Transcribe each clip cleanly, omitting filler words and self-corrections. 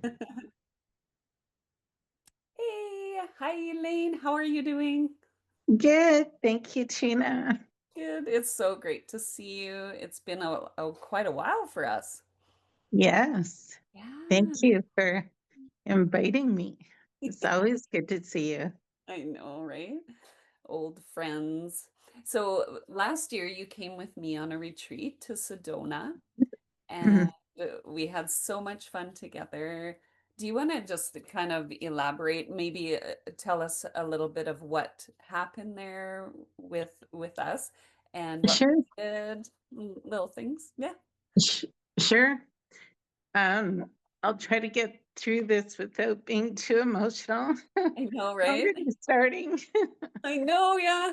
Hey, hi Elaine. How are you doing? Good. Thank you, Tina. Good. It's so great to see you. It's been quite a while for us. Yes. Thank Yeah, you for inviting me. It's always good to see you. I know, right? Old friends. So last year you came with me on a retreat to Sedona, and we had so much fun together. Do you want to just kind of elaborate, maybe tell us a little bit of what happened there with us and what Sure. we did, little things? Yeah, Sh- Sure. Um, I'll try to get through this without being too emotional. I know, right? Already starting. I know, yeah.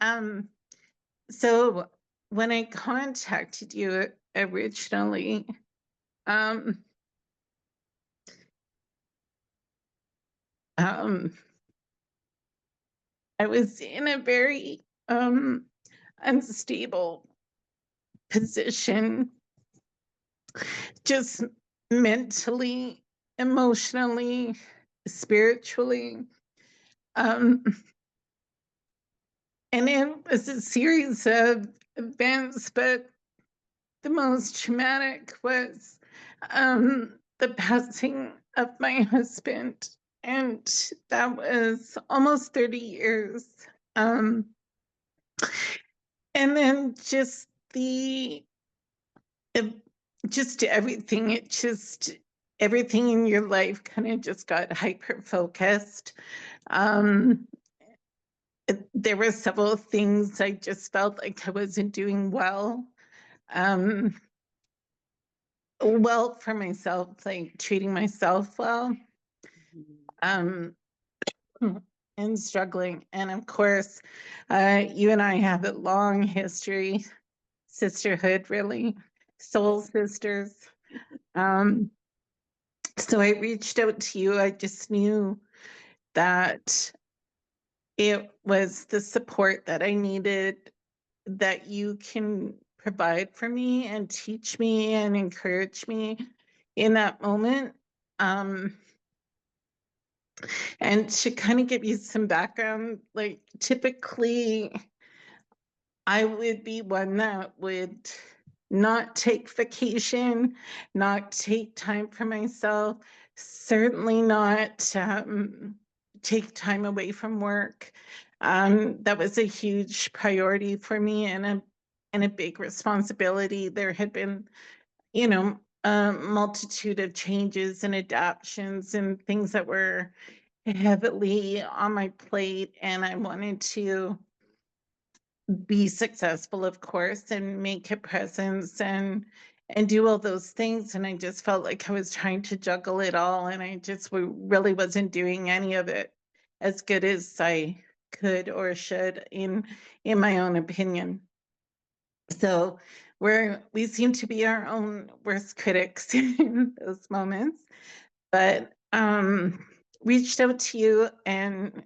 um, so when I contacted you originally, um, um, I was in a very unstable position, just mentally, emotionally, spiritually. Um, and it was a series of events, but the most traumatic was the passing of my husband. And that was almost 30 years. Um, and then it, just everything, everything in your life kind of just got hyper focused. Um, there were several things I just felt like I wasn't doing um, well for myself, like treating myself well, Mhm. um, and struggling. And of course, you and I have a long history, sisterhood, really, Yeah. soul sisters. Um, so I reached out to you. I just knew that it was the support that I needed, that you can provide for me and teach me and encourage me in that moment. Um, and to kind of give you some background, like typically I would be one that would not take vacation, not take time for myself, certainly not take time away from work. That was a huge priority for me and a big responsibility. There had been, a multitude of changes and adaptations and things that were heavily on my plate, and I wanted to be successful, of course, and make a presence and do all those things. And I just felt like I was trying to juggle it all, and I just really wasn't doing any of it as good as I could or should, in my own opinion. So we seem to be our own worst critics in those moments. But reached out to you, and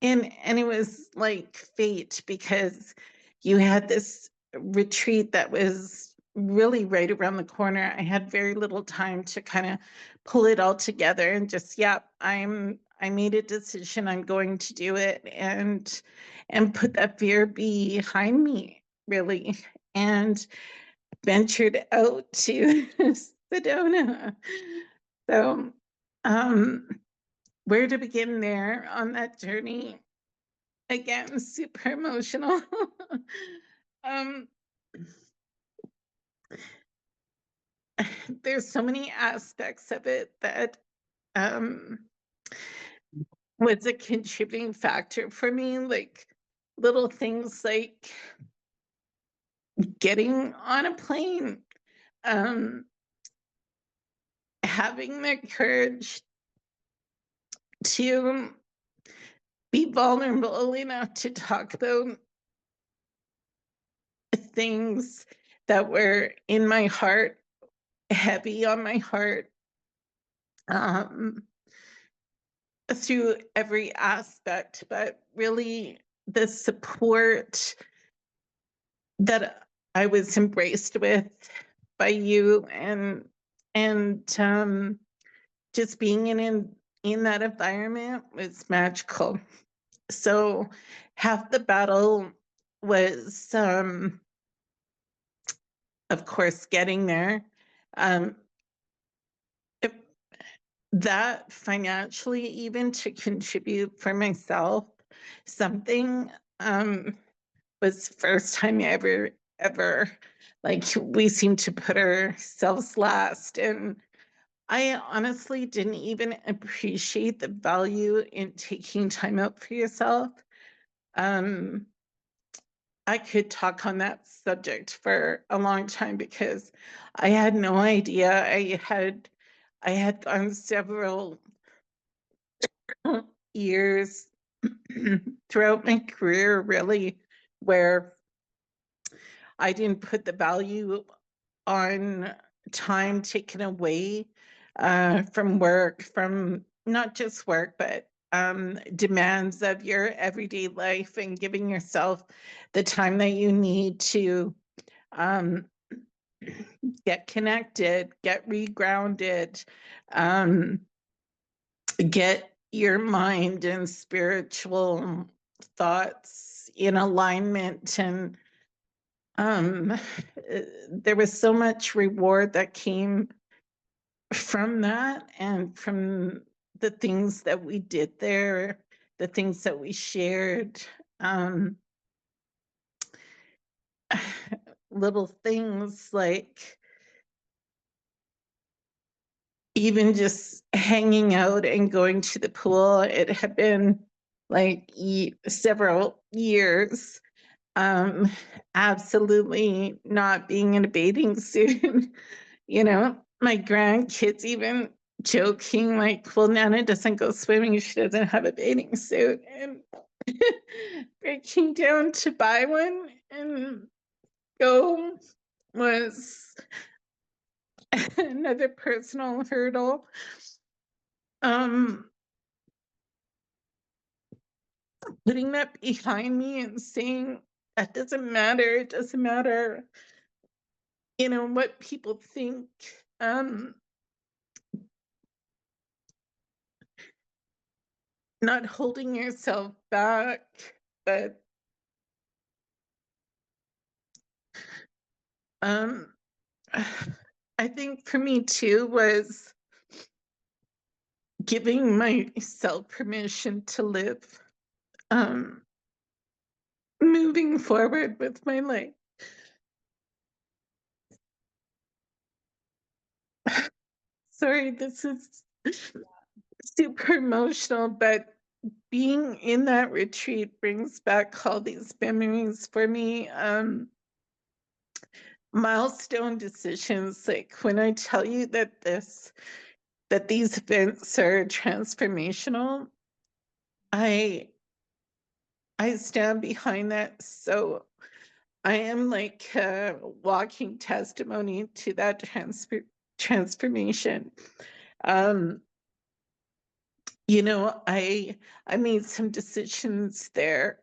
it was like fate, because you had this retreat that was really right around the corner. I had very little time to kind of pull it all together and just, yeah, I made a decision, I'm going to do it, and put that fear behind me, really, and ventured out to Sedona. So, um, where to begin there on that journey? Again, super emotional. um, there's so many aspects of it that um, was a contributing factor for me, like little things like getting on a plane, um, having the courage to be vulnerable enough to talk about things that were in my heart, heavy on my heart, um, through every aspect, but really the support that I was embraced with by you, And just being in that environment was magical. So half the battle was, of course, getting there. Um, if that financially, even to contribute for myself, something was first time ever. Like we seem to put ourselves last, and I honestly didn't even appreciate the value in taking time out for yourself. Um, I could talk on that subject for a long time because I had no idea. I had gone several years throughout my career, really, where I didn't put the value on time taken away from work, from not just work, but demands of your everyday life, and giving yourself the time that you need to um, get connected, get regrounded, um, get your mind and spiritual thoughts in alignment. And there was so much reward that came from that, and from the things that we did there, the things that we shared. um Little things like even just hanging out and going to the pool. It had been like several years, um absolutely not being in a bathing suit. My grandkids even joking like, well, Nana doesn't go swimming, she doesn't have a bathing suit, and breaking down to buy one and go was another personal hurdle. um Putting that behind me and saying that doesn't matter, it doesn't matter, what people think. um Not holding yourself back, but um I think for me too was giving myself permission to live, um moving forward with my life. Sorry, this is super emotional, but being in that retreat brings back all these memories for me. Milestone decisions, like when I tell you that these events are transformational, I I stand behind that. So I am like a walking testimony to that transformation. Um, I made some decisions there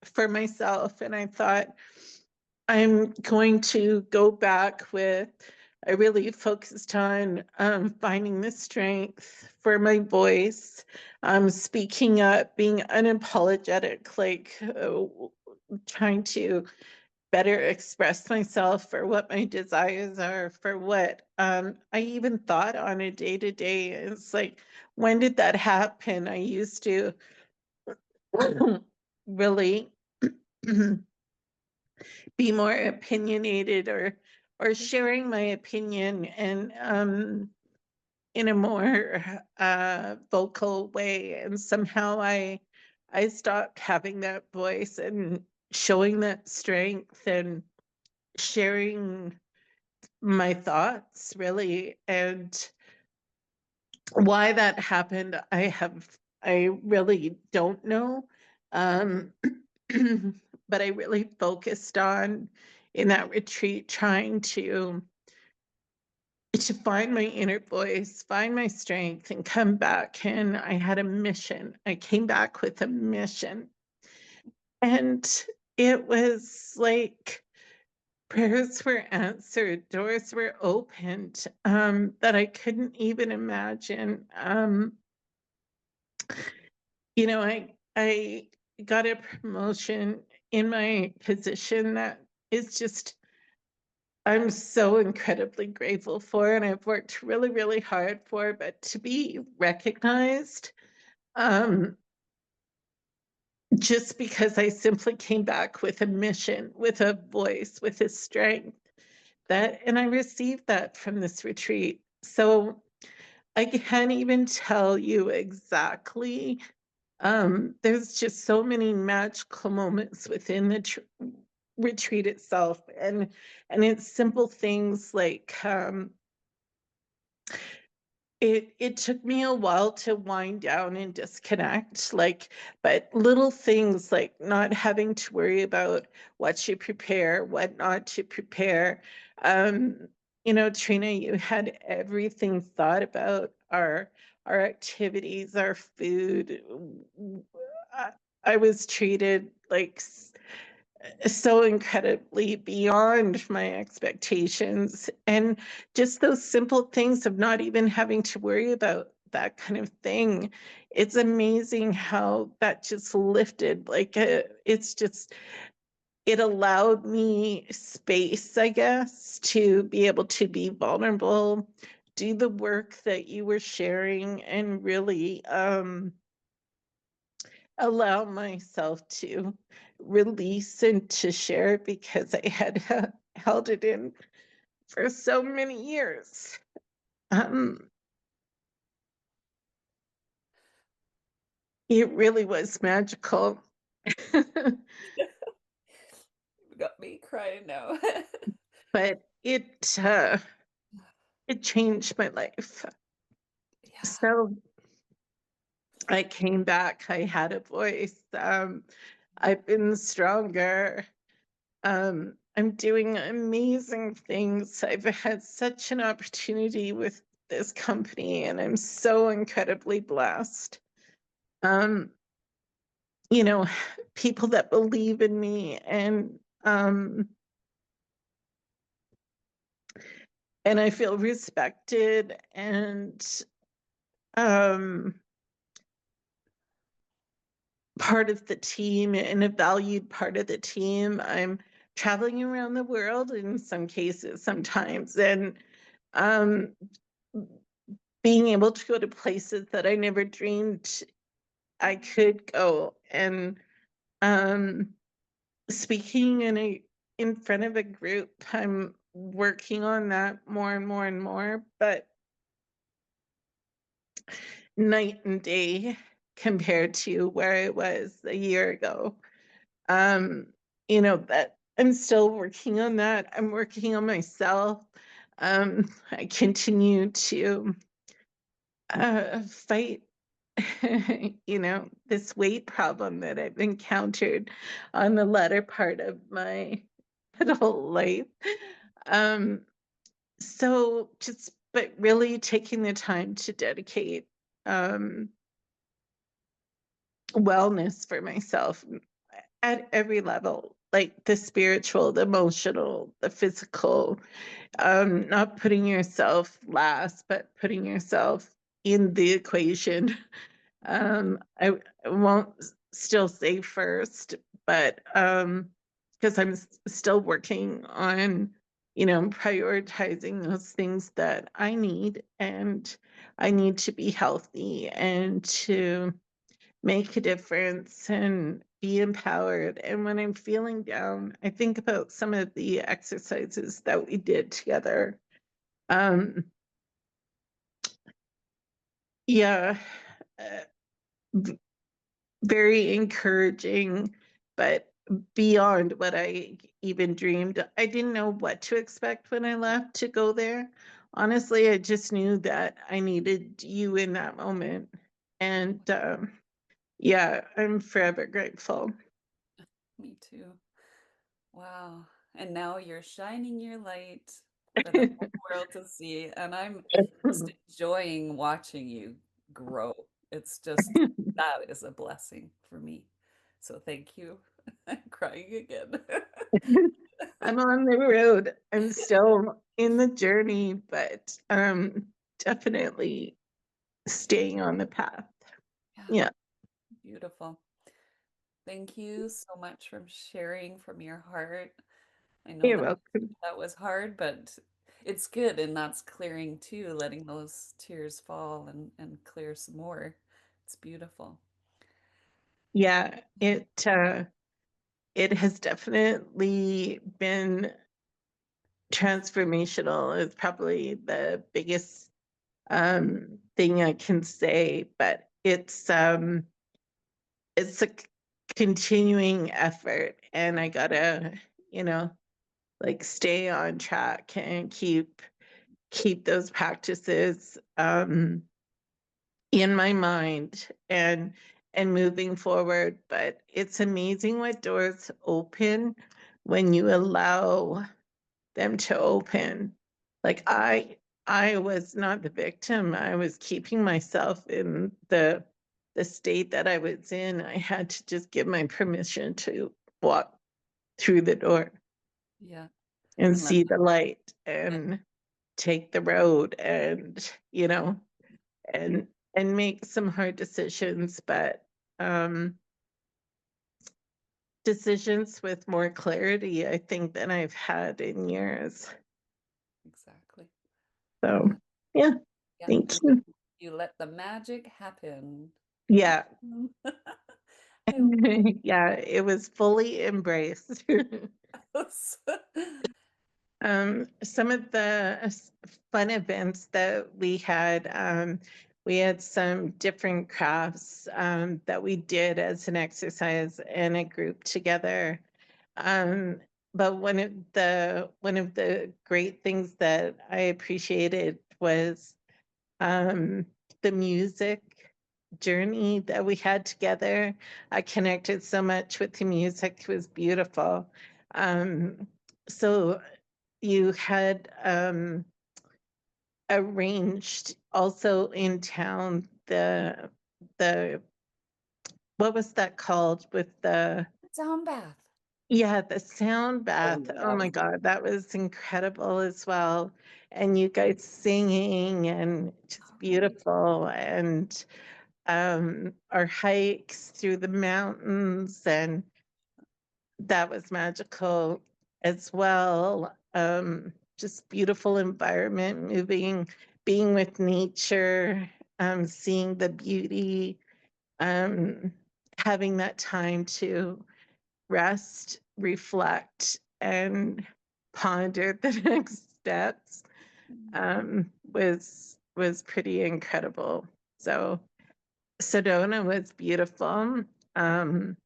for myself, and I thought I'm going to go back with. I really focused on finding the strength for my voice, speaking up, being unapologetic, like trying to better express myself for what my desires are, for what I even thought on a day to day. It's like, when did that happen? I used to really be more opinionated, or sharing my opinion, and in a more vocal way. And somehow I stopped having that voice and showing that strength and sharing my thoughts, really. And why that happened, I really don't know. Um, but I really focused on, in that retreat, trying to find my inner voice, find my strength, and come back. And I had a mission. I came back with a mission. And it was like prayers were answered, doors were opened, that I couldn't even imagine. I got a promotion in my position that is just I'm so incredibly grateful for, and I've worked really, really hard for, but to be recognized, um, just because I simply came back with a mission, with a voice, with a strength and I received that from this retreat. So I can't even tell you exactly. There's just so many magical moments within the retreat itself, and it's simple things like it took me a while to wind down and disconnect, but little things like not having to worry about what to prepare, what not to prepare. Um, Trina, you had everything thought about our activities, our food. I, I was treated like so incredibly beyond my expectations. And just those simple things of not even having to worry about that kind of thing. It's amazing how that just lifted. It allowed me space, I guess, to be able to be vulnerable, do the work that you were sharing, and really allow myself to release and to share because I had held it in for so many years. Um, it really was magical. You got me crying now. But it changed my life. Yeah. So I came back. I had a voice. I've been stronger. I'm doing amazing things. I've had such an opportunity with this company, and I'm so incredibly blessed. Um, you know, People that believe in me, and I feel respected and um part of the team and a valued part of the team. I'm traveling around the world in some cases sometimes, and um being able to go to places that I never dreamed I could go, and um speaking in front of a group. I'm working on that more and more and more, but night and day compared to where I was a year ago. Um, that I'm still working on that. I'm working on myself. I continue to fight, this weight problem that I've encountered on the latter part of my adult life. Um, but really taking the time to dedicate um, wellness for myself at every level, like the spiritual, the emotional, the physical, not putting yourself last, but putting yourself in the equation. I won't still say first, but because I'm still working on, prioritizing those things that I need, and I need to be healthy and to make a difference and be empowered. And when I'm feeling down, I think about some of the exercises that we did together. Um, yeah, uh, very encouraging, but beyond what I even dreamed. I didn't know what to expect when I left to go there. Honestly, I just knew that I needed you in that moment. And yeah, I'm forever grateful. Me too. Wow. And now you're shining your light for the whole world to see. And I'm just enjoying watching you grow. It's just, that is a blessing for me. So thank you. I'm crying again. I'm on the road. I'm still in the journey, but definitely staying on the path. Yeah, Yeah, beautiful. Thank you so much for sharing from your heart. I know you're that welcome. that was hard, but it's good, and that's clearing too, letting those tears fall and clear some more. It's beautiful. Yeah, it has definitely been transformational. It's probably the biggest thing I can say, but it's a continuing effort, and I gotta, you know, like stay on track and keep those practices in my mind and moving forward. But it's amazing what doors open when you allow them to open. Like I was not the victim. I was keeping myself in the state that I was in. I had to just give my permission to walk through the door Yeah, and and let see the light yeah, and take the road and and make some hard decisions, but um decisions with more clarity, I think, than I've had in years. exactly. So yeah, Yeah, thank and you. you let the magic happen. Yeah. I love Yeah, it was fully embraced. those. Some of the fun events that we had some different crafts that we did as an exercise and a group together. Um, but one of the great things that I appreciated was um, the music journey that we had together. I connected so much with the music; it was beautiful. Um, so you had arranged also in town the what was that called with the Sound bath. yeah, the sound Oh, bath. Oh my love. God, that was incredible as well. And you guys singing and just All right. beautiful. And our hikes through the mountains, and that was magical as well. Just beautiful environment, being with nature, seeing the beauty, um, having that time to rest, reflect, and ponder the next steps was pretty incredible. So Sedona was beautiful. Um,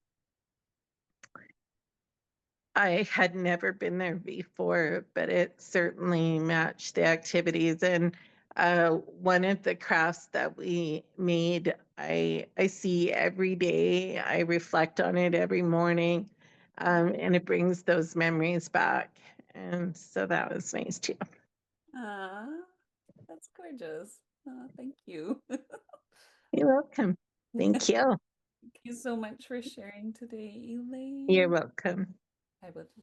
I had never been there before, but it certainly matched the activities. And one of the crafts that we made, I see every day. I reflect on it every morning, and it brings those memories back. And so that was nice too. Ah, that's gorgeous. Thank you. You're welcome. Thank you. Thank you so much for sharing today, You're Elaine. welcome. I would